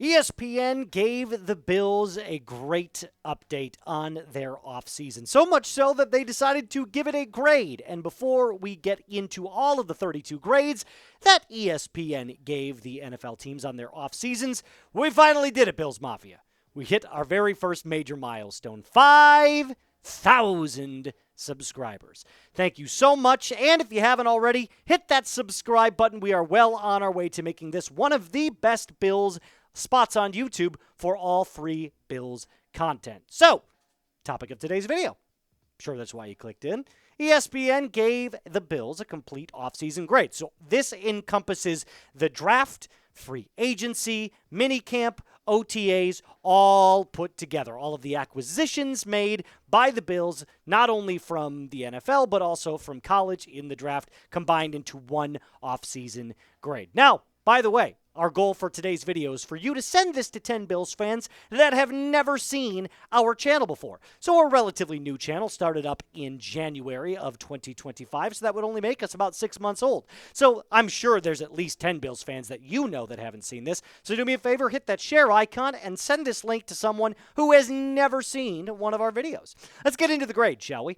ESPN gave the Bills a great update on their offseason. So much so that they decided to give it a grade. And before we get into all of the 32 grades that ESPN gave the NFL teams on their offseasons, we finally did it, Bills Mafia. We hit our very first major milestone, 5,000 subscribers. Thank you so much. And if you haven't already, hit that subscribe button. We are well on our way to making this one of the best Bills spots on YouTube for all free Bills content. So, topic of today's video. Sure, that's why you clicked in. ESPN gave the Bills a complete offseason grade. So this encompasses the draft, free agency, minicamp, OTAs, all put together. All of the acquisitions made by the Bills, not only from the NFL, but also from college in the draft, combined into one offseason grade. Now, by the way, our goal for today's video is for you to send this to 10 Bills fans that have never seen our channel before. So we're a relatively new channel, started up in January of 2025, so that would only make us about 6 months old. So I'm sure there's at least 10 Bills fans that you know that haven't seen this. So do me a favor, hit that share icon and send this link to someone who has never seen one of our videos. Let's get into the grade, shall we?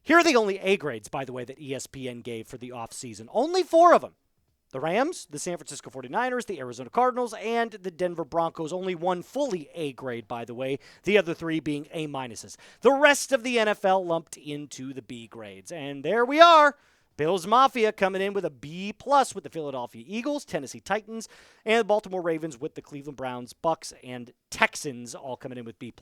Here are the only A grades, by the way, that ESPN gave for the offseason. Only 4 of them. The Rams, the San Francisco 49ers, the Arizona Cardinals, and the Denver Broncos. Only one fully A grade, by the way. The other 3 being A minuses. The rest of the NFL lumped into the B grades. And there we are. Bills Mafia coming in with a B+ with the Philadelphia Eagles, Tennessee Titans, and the Baltimore Ravens with the Cleveland Browns, Bucks, and Texans all coming in with B+.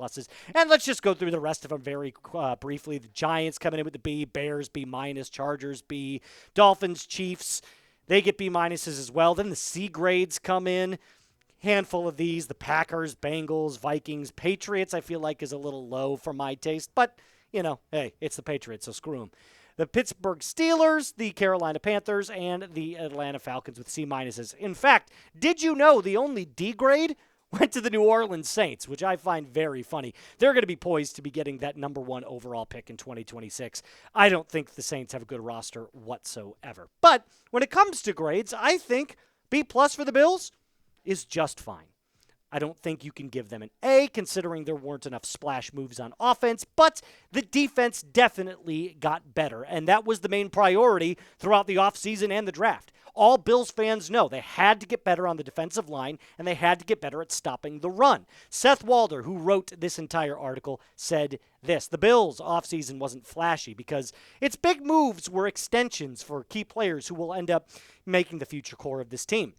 And let's just go through the rest of them very briefly. The Giants coming in with the B, Bears B-, Chargers B, Dolphins, Chiefs, they get B minuses as well. Then the C grades come in. Handful of these. The Packers, Bengals, Vikings, Patriots, I feel like is a little low for my taste. But, you know, hey, it's the Patriots, so screw them. The Pittsburgh Steelers, the Carolina Panthers, and the Atlanta Falcons with C minuses. In fact, did you know the only D grade went to the New Orleans Saints, which I find very funny. They're going to be poised to be getting that number 1 overall pick in 2026. I don't think the Saints have a good roster whatsoever. But when it comes to grades, I think B+ for the Bills is just fine. I don't think you can give them an A, considering there weren't enough splash moves on offense, but the defense definitely got better, and that was the main priority throughout the offseason and the draft. All Bills fans know they had to get better on the defensive line, and they had to get better at stopping the run. Seth Walder, who wrote this entire article, said this: the Bills' offseason wasn't flashy because its big moves were extensions for key players who will end up making the future core of this team.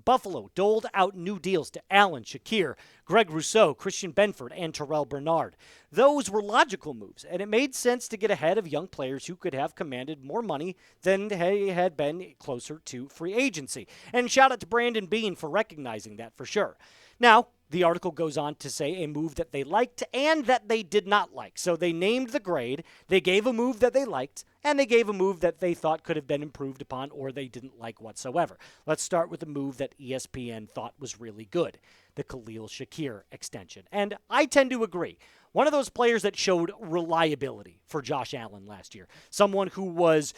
Buffalo doled out new deals to Allen, Shakir, Greg Rousseau, Christian Benford, and Terrell Bernard. Those were logical moves, and it made sense to get ahead of young players who could have commanded more money than they had been closer to free agency. And shout out to Brandon Beane for recognizing that for sure. Now, the article goes on to say a move that they liked and that they did not like. So they named the grade, they gave a move that they liked, and they gave a move that they thought could have been improved upon or they didn't like whatsoever. Let's start with the move that ESPN thought was really good, the Khalil Shakir extension. And I tend to agree. One of those players that showed reliability for Josh Allen last year. Someone who was,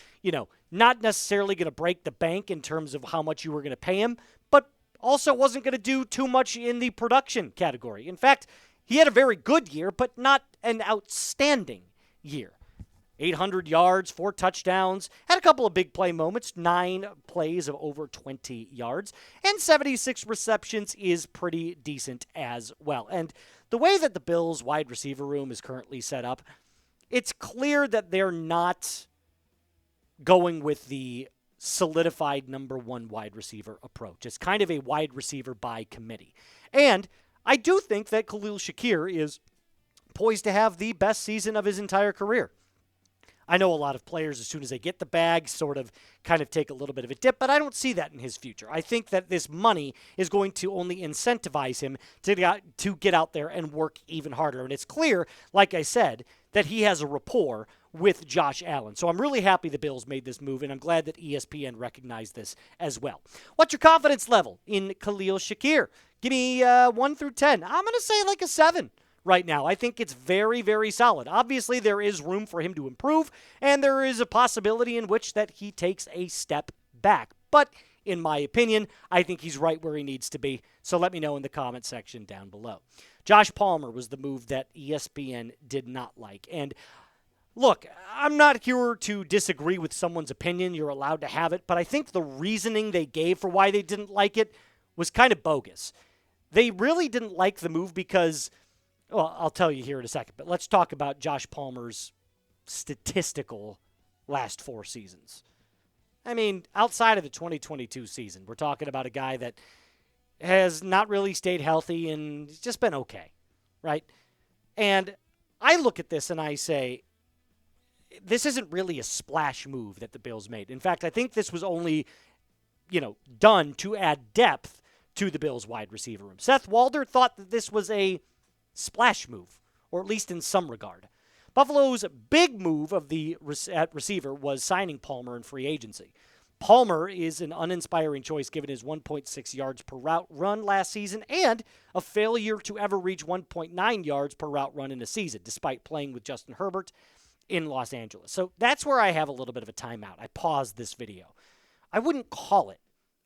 not necessarily going to break the bank in terms of how much you were going to pay him, but also wasn't going to do too much in the production category. In fact, he had a very good year, but not an outstanding year. 800 yards, 4 touchdowns, had a couple of big play moments, 9 plays of over 20 yards, and 76 receptions is pretty decent as well. And the way that the Bills' wide receiver room is currently set up, it's clear that they're not going with the solidified number 1 wide receiver approach. It's kind of a wide receiver by committee. And I do think that Khalil Shakir is poised to have the best season of his entire career. I know a lot of players, as soon as they get the bag, sort of kind of take a little bit of a dip, but I don't see that in his future. I think that this money is going to only incentivize him to get out there and work even harder. And it's clear, like I said, that he has a rapport with Josh Allen. So I'm really happy the Bills made this move, and I'm glad that ESPN recognized this as well. What's your confidence level in Khalil Shakir? Give me 1 through 10. I'm going to say like a 7. Right now. I think it's very, very solid. Obviously, there is room for him to improve, and there is a possibility in which that he takes a step back. But in my opinion. I think he's right where he needs to be. So let me know in the comment section down below. Josh Palmer was the move that ESPN did not like. And look, I'm not here to disagree with someone's opinion. You're allowed to have it. But I think the reasoning they gave for why they didn't like it was kind of bogus. They really didn't like the move because, well, I'll tell you here in a second. But let's talk about Josh Palmer's statistical last 4 seasons. I mean, outside of the 2022 season, we're talking about a guy that has not really stayed healthy and just been okay, right? And I look at this and I say, this isn't really a splash move that the Bills made. In fact, I think this was only, done to add depth to the Bills' wide receiver room. Seth Walder thought that this was a splash move, or at least in some regard. Buffalo's big move at receiver was signing Palmer in free agency. Palmer is an uninspiring choice given his 1.6 yards per route run last season and a failure to ever reach 1.9 yards per route run in a season, despite playing with Justin Herbert in Los Angeles. So that's where I have a little bit of a timeout. I paused this video. I wouldn't call it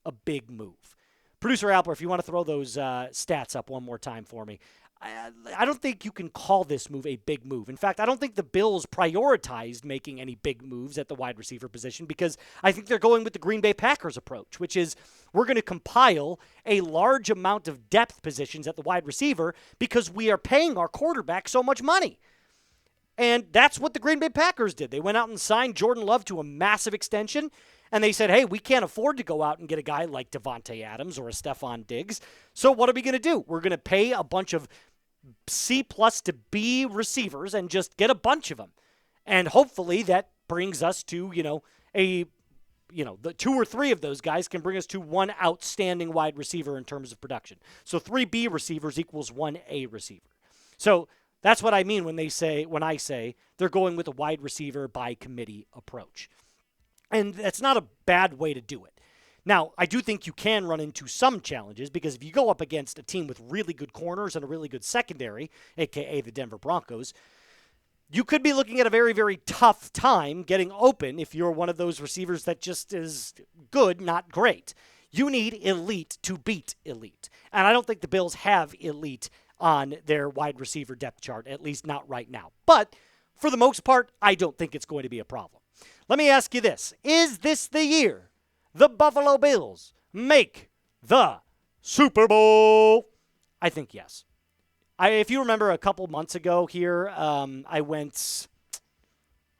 a big move. Producer Alper, if you want to throw those stats up one more time for me. I don't think you can call this move a big move. In fact, I don't think the Bills prioritized making any big moves at the wide receiver position because I think they're going with the Green Bay Packers approach, which is we're going to compile a large amount of depth positions at the wide receiver because we are paying our quarterback so much money. And that's what the Green Bay Packers did. They went out and signed Jordan Love to a massive extension, and they said, hey, we can't afford to go out and get a guy like Devontae Adams or a Stephon Diggs. So what are we going to do? We're going to pay a bunch of C+ to B receivers and just get a bunch of them. And hopefully that brings us to, the 2 or 3 of those guys can bring us to one outstanding wide receiver in terms of production. So 3 B receivers equals 1 A receiver. So that's what I mean when I say they're going with a wide receiver by committee approach. And that's not a bad way to do it. Now, I do think you can run into some challenges because if you go up against a team with really good corners and a really good secondary, a.k.a. the Denver Broncos, you could be looking at a very, very tough time getting open if you're one of those receivers that just is good, not great. You need elite to beat elite. And I don't think the Bills have elite on their wide receiver depth chart, at least not right now. But for the most part, I don't think it's going to be a problem. Let me ask you this. Is this the year the Buffalo Bills make the Super Bowl? I think yes. If you remember a couple months ago here, I went,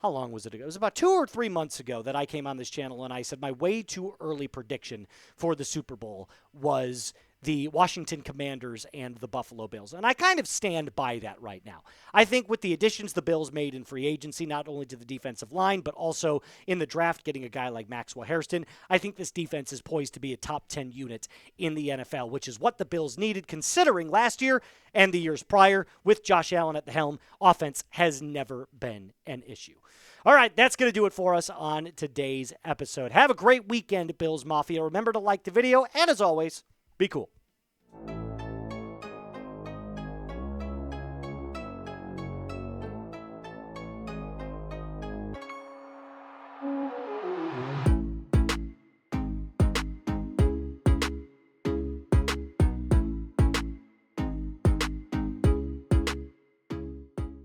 how long was it ago? It was about 2 or 3 months ago that I came on this channel and I said my way too early prediction for the Super Bowl was the Washington Commanders and the Buffalo Bills. And I kind of stand by that right now. I think with the additions the Bills made in free agency, not only to the defensive line, but also in the draft, getting a guy like Maxwell Hairston, I think this defense is poised to be a top 10 unit in the NFL, which is what the Bills needed considering last year and the years prior with Josh Allen at the helm. Offense has never been an issue. All right, that's going to do it for us on today's episode. Have a great weekend, Bills Mafia. Remember to like the video, and as always, be cool.